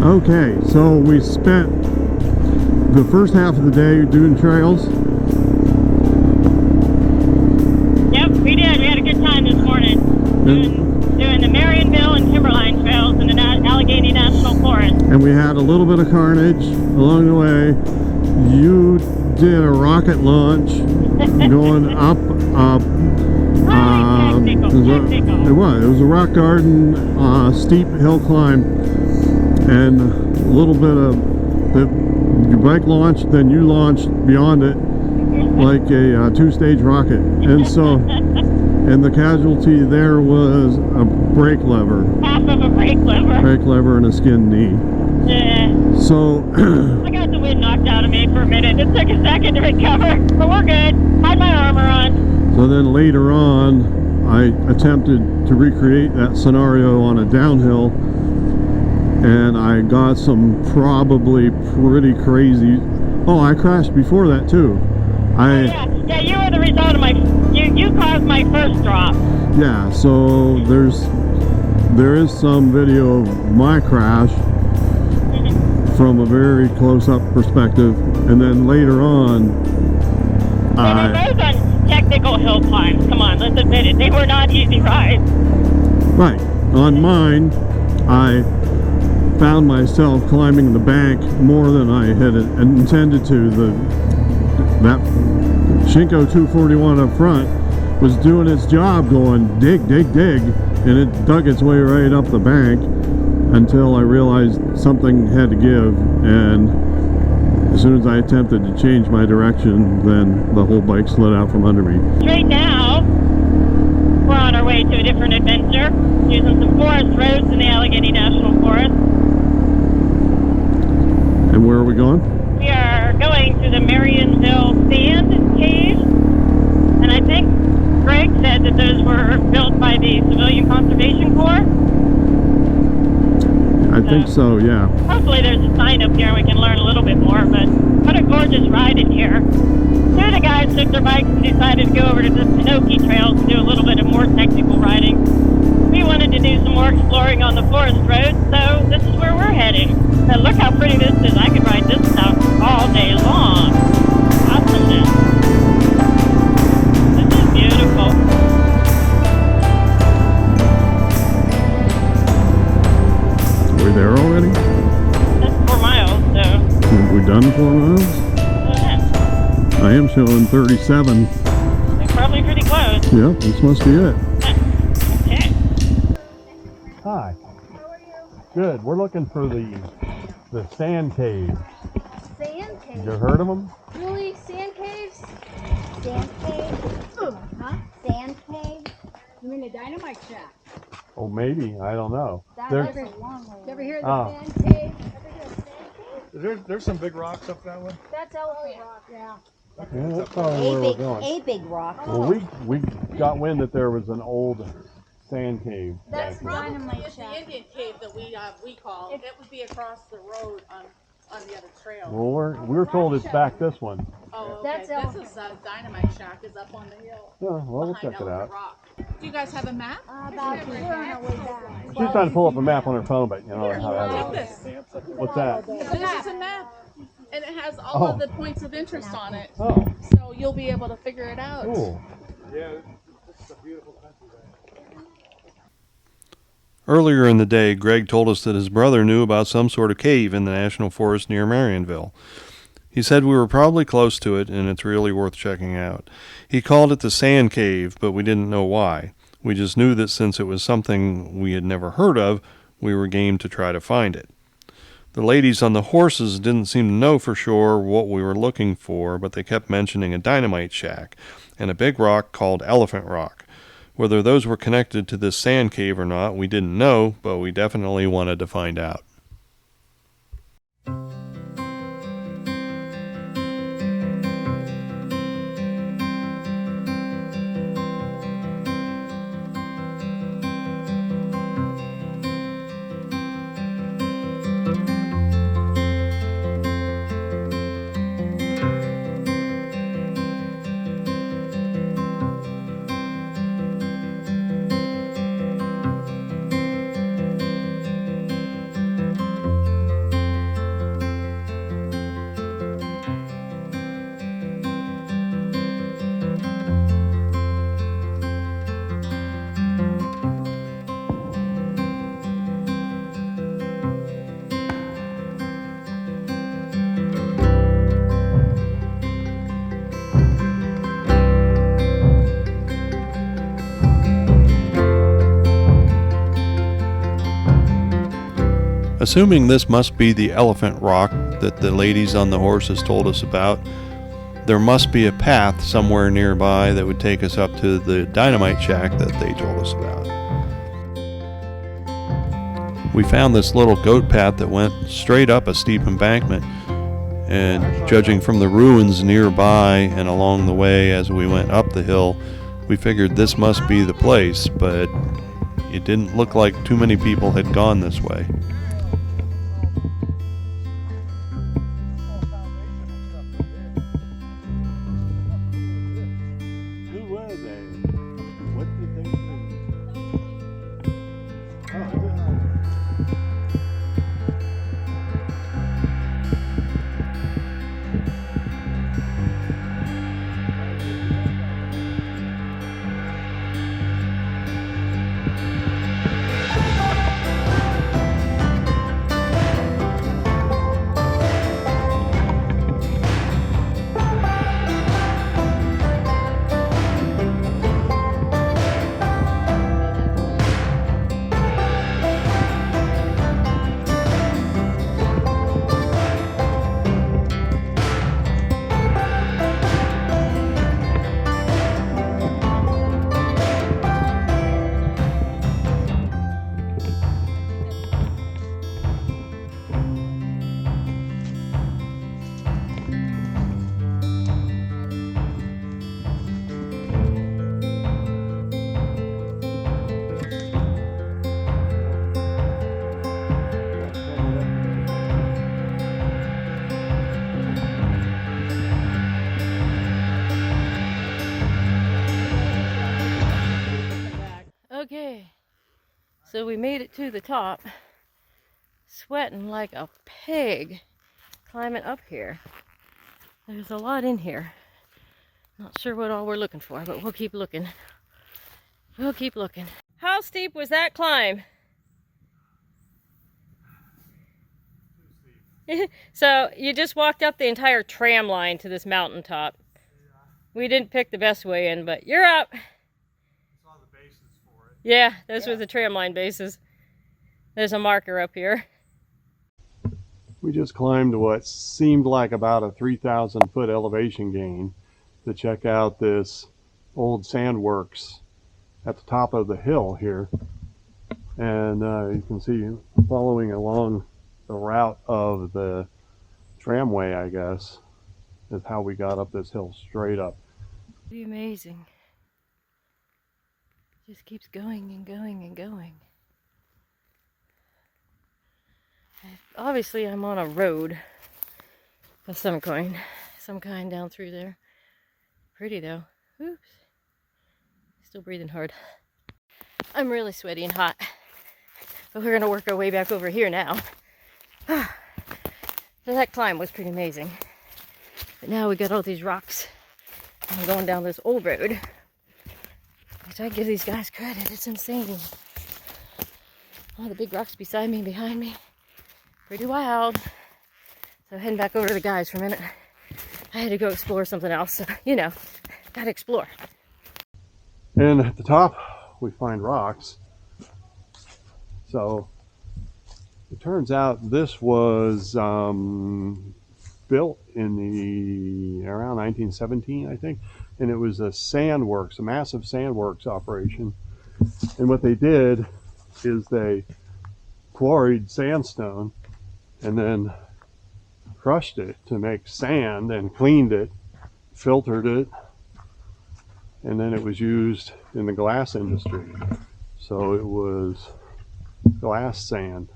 Okay, so we spent the first half of the day doing trails. Yep, we did. We had a good time this morning. Doing the Marienville and Timberline trails in the Allegheny National Forest. And we had a little bit of carnage along the way. You did a rocket launch going up. Technical. It was a rock garden, steep hill climb, and a little bit of your bike launched, then you launched beyond it like a two-stage rocket. And so, and the casualty there was a brake lever. Half of a brake lever. Brake lever and a skinned knee. Yeah. So I got the wind knocked out of me for a minute. It took a second to recover, but we're good. Had my armor on. So then later on, I attempted to recreate that scenario on a downhill, and I got some probably pretty crazy. Oh, I crashed before that too. Yeah, you were the result of my. You caused my first drop. Yeah, so there is some video of my crash from a very close-up perspective, and then later on, those on technical hill climbs. Come on, let's admit it. They were not easy rides. right on mine, I found myself climbing the bank more than I had intended to. That Shinko 241 up front was doing its job, going dig, dig, dig, and it dug its way right up the bank until I realized something had to give, and as soon as I attempted to change my direction, then the whole bike slid out from under me. Right now, we're on our way to a different adventure, using some forest roads in the Allegheny National Forest. And where are we going? We are going to the Marienville Sand Cave, and I think Greg said that those were built by the Civilian Conservation Corps. I think so, yeah. Hopefully there's a sign up here and we can learn a little bit more, but what a gorgeous ride in here. Two of the guys took their bikes and decided to go over to the Pinocchio trails and do a little bit of more technical riding. We wanted to do some more exploring on the forest road, so this is where we're heading. And look how pretty this is. I could ride this stuff all day long. Awesomeness. This is beautiful. We're there already? That's 4 miles, so. Have we done 4 miles? Yeah. I am showing 37. They're probably pretty close. Yep, this must be it. Okay. Hi. How are you? Good. We're looking for the sand cave. Sand caves? You heard of them? Really? Sand caves? Sand cave? Huh? Sand cave? You mean the dynamite shack? Oh, maybe. I don't know. That's a long way. You ever hear of Oh. the sand cave? Ever hear of sand cave? There's some big rocks up that way. That's Elephant Rock. Yeah. Yeah, that's probably where we're going. A big rock. Well, we got wind that there was an old sand cave. That's back there. Dynamite It's the Shack. Indian cave that we call. It would be across the road on the other trail. Well, we were told it's back this one. Oh, okay. That's This is Dynamite Shack is up on the hill Yeah, well, we'll behind check it Elephant out. Rock. Do you guys have a map? About to we're on our way back. She's trying to pull up a map on her phone, but you know how Take that is. this. What's that? This is a map, and it has all of the points of interest on it. Oh, So you'll be able to figure it out. cool. Yeah, this is a beautiful country there. Earlier in the day, Greg told us that his brother knew about some sort of cave in the National Forest near Marienville. He said we were probably close to it, and it's really worth checking out. He called it the Sand Cave, but we didn't know why. We just knew that since it was something we had never heard of, we were game to try to find it. The ladies on the horses didn't seem to know for sure what we were looking for, but they kept mentioning a dynamite shack and a big rock called Elephant Rock. Whether those were connected to this sand cave or not, we didn't know, but we definitely wanted to find out. Assuming this must be the elephant rock that the ladies on the horses told us about, there must be a path somewhere nearby that would take us up to the dynamite shack that they told us about. We found this little goat path that went straight up a steep embankment, and judging from the ruins nearby and along the way as we went up the hill, we figured this must be the place, but it didn't look like too many people had gone this way. Who were they? What did they do? Okay, so we made it to the top, sweating like a pig climbing up here. There's a lot in here. Not sure what all we're looking for, but we'll keep looking. We'll keep looking. How steep was that climb? So you just walked up the entire tram line to this mountaintop. We didn't pick the best way in, but you're up. Yeah, those were the tram line bases. There's a marker up here. We just climbed what seemed like about a 3,000 foot elevation gain to check out this old Sandworks at the top of the hill here. And you can see following along the route of the tramway, I guess, is how we got up this hill straight up. Pretty amazing. Just keeps going and going and going. Obviously I'm on a road of some kind down through there. Pretty though. Oops. Still breathing hard. I'm really sweaty and hot. But we're gonna work our way back over here now. So that climb was pretty amazing. But now we got all these rocks. I'm going down this old road. Which I give these guys credit, it's insane. All the big rocks beside me, behind me. Pretty wild. So heading back over to the guys for a minute. I had to go explore something else, so, you know, gotta explore. And at the top, we find rocks. So, it turns out this was built in around 1917, I think. And it was a Sandworks, a massive Sandworks operation. And what they did is they quarried sandstone and then crushed it to make sand and cleaned it, filtered it, and then it was used in the glass industry. So it was glass sand.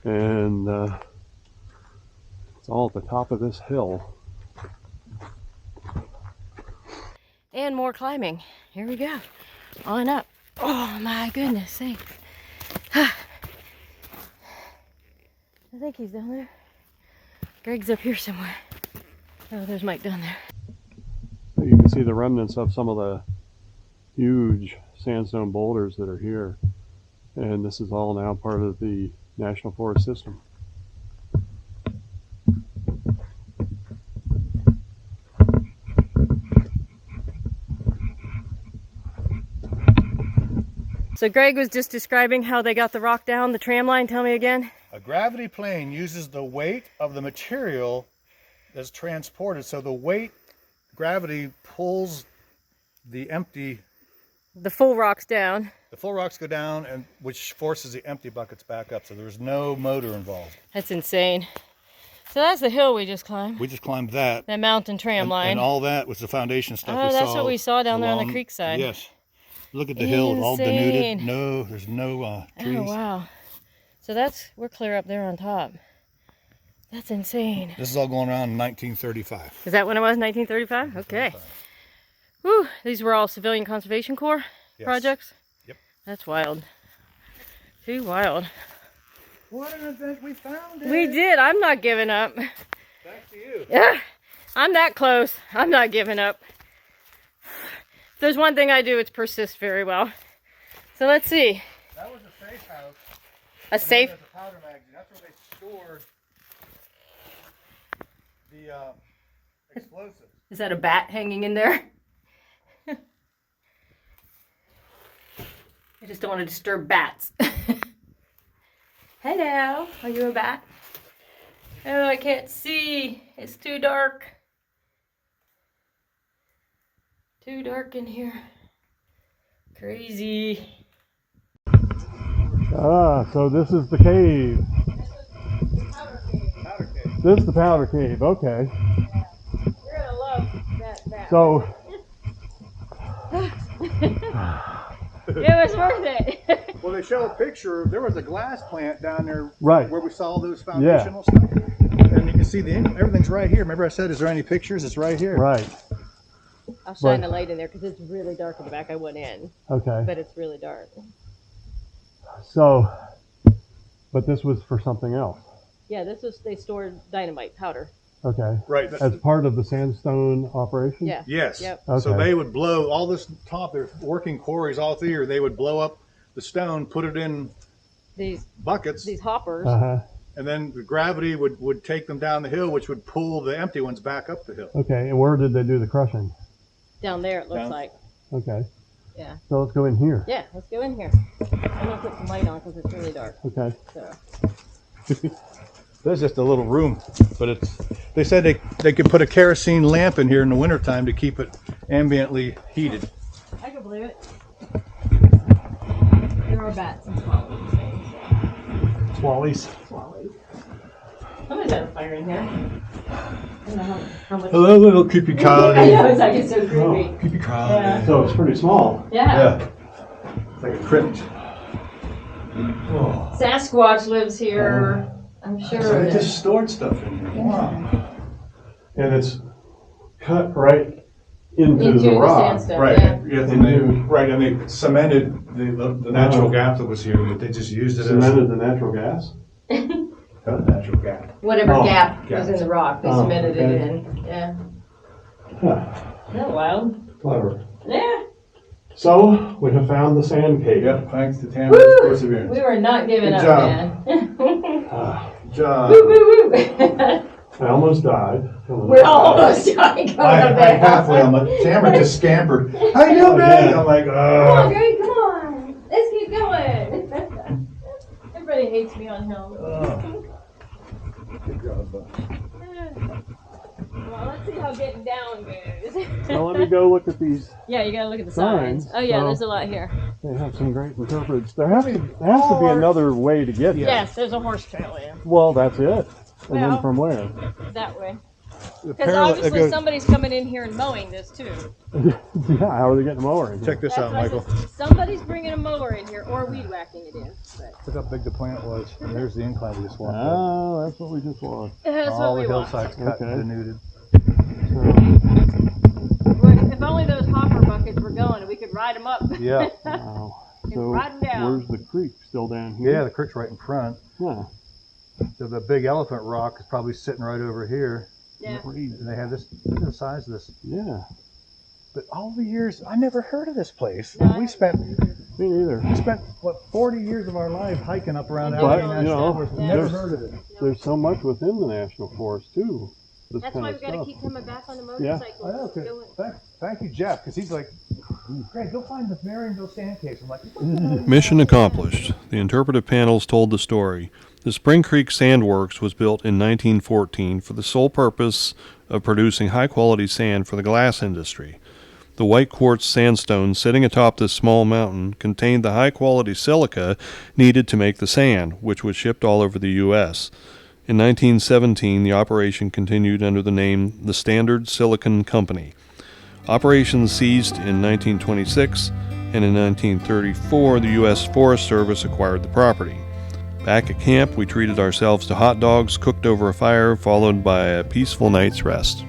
And it's all at the top of this hill. And more climbing. Here we go. On up. Oh my goodness sake. I think he's down there. Greg's up here somewhere. Oh, there's Mike down there. So you can see the remnants of some of the huge sandstone boulders that are here. And this is all now part of the National Forest System. So Greg was just describing how they got the rock down the tram line. Tell me again. A gravity plane uses the weight of the material that's transported. So the weight, gravity pulls the full rocks down. The full rocks go down, and which forces the empty buckets back up. So there's no motor involved. That's insane. So that's the hill we just climbed. We just climbed that. That mountain tram line. And all that was the foundation stuff Oh, we saw. that's what we saw down there on the creek side. Yes. Look at the hill, all Insane. denuded. No, there's no trees. Oh, wow. So we're clear up there on top. That's insane. This is all going around in 1935. Is that when it was, 1935? Okay. Whew, these were all Civilian Conservation Corps projects? Yep. That's wild. Too wild. What an event, we found it. We did. I'm not giving up. Back to you. Yeah, I'm that close. I'm not giving up. If there's one thing I do, it's persist very well. So let's see. That was a safe house. A safe? There's a powder magazine. That's where they stored the explosives. Is that a bat hanging in there? I just don't want to disturb bats. Hello, are you a bat? Oh, I can't see. It's too dark. Too dark in here. Crazy. Ah, so this is the cave. This is the powder cave, okay. You're gonna love that. So, It was worth it. Well, they show a picture. There was a glass plant down there, right, where we saw all those foundational stuff. And you can see everything's right here. Remember I said, is there any pictures? It's right here. Right. I'll shine the light in there because it's really dark in the back. I went in, Okay. but it's really dark. So, but this was for something else. Yeah, they stored dynamite powder. Okay. Right. As part of the sandstone operation? Yeah. Yes. Yep. So Okay. they would blow all this top. There's working quarries all through here. They would blow up the stone, put it in These buckets, hoppers. Uh-huh. and then the gravity would take them down the hill, which would pull the empty ones back up the hill. Okay, and where did they do the crushing? Down there, it looks Down. like. Okay. Yeah. So let's go in here. Yeah, let's go in here. I'm gonna put some light on because it's really dark. Okay. So. There's just a little room, but they said they could put a kerosene lamp in here in the wintertime to keep it ambiently heated. I can believe it. There are bats and swallows. Swallies. Swallows. Somebody's got a fire in here. I don't know how much. Hello, little creepy colony. I know, it's like it's so creepy. Creepy colony. Yeah. So it's pretty small. Yeah. It's like a crypt. Oh. Sasquatch lives here. I'm sure. So they of it. just stored stuff in here. Wow. And it's cut right into the the rock. sandstone. Right, Yeah. and they cemented the natural gap that was here, but they just used it Cemented the natural gas? as a natural gap. Whatever Oh, gap gap. was in the rock, they Oh, cemented okay. it in. Yeah. Huh. Isn't that wild? Clever. Yeah. So we have found the sand cave. Yep, thanks to Tamara's Woo! perseverance. We were not giving Good up, job. man. Good job. Woo, woo, woo. I almost died. We're almost dying. Come I on, babe. halfway, Tamara just scampered. How you doing, babe? I'm like, Come on, Greg, come on. Let's keep going. Everybody hates me on hills. Good job, bud. Well, let's see how getting down goes. So let me go look at these. Yeah, you gotta look at the Signs. signs. Oh yeah, So- there's a lot here. They have some great interpreters. There has to be another way to get there. Yes, there's a horse trail in. Well, that's it. And Well- then from where? That way. Because obviously somebody's coming in here and mowing this too. Yeah, how are they getting the mower in here? Check this That's out, what I Michael. said. Somebody's bringing a mower in here or weed whacking it in. But Look how big the plant was. And there's the incline we just walked up. Oh, that's what we just want. that's All what the we want. hillsides cut and Okay. denuded. So, If only those hopper buckets were going, we could ride them up. Yeah. wow. It's So riding down. where's the creek? Still down here? Yeah, the creek's right in front. Yeah. So the big elephant rock is probably sitting right over here. Yeah. And they have this, look at the size of this. Yeah. But all the years, I never heard of this place. No, I We spent, Me neither. what, 40 years of our life hiking up around But, Allegheny you National know, Forest. yeah. Never there's- heard of it. There's so much within the national forest too. This That's kind why of we gotta stuff. keep coming back on the Yeah. motorcycle. Oh, okay. Going. Thank you, Jeff, because he's like, Greg, go find the Marienville sand caves. I'm like, what the hell? Mission accomplished. The interpretive panels told the story. The Spring Creek Sandworks was built in 1914 for the sole purpose of producing high-quality sand for the glass industry. The white quartz sandstone sitting atop this small mountain contained the high-quality silica needed to make the sand, which was shipped all over the U.S. In 1917, the operation continued under the name the Standard Silicon Company. Operations ceased in 1926, and in 1934, the U.S. Forest Service acquired the property. Back at camp, we treated ourselves to hot dogs cooked over a fire, followed by a peaceful night's rest.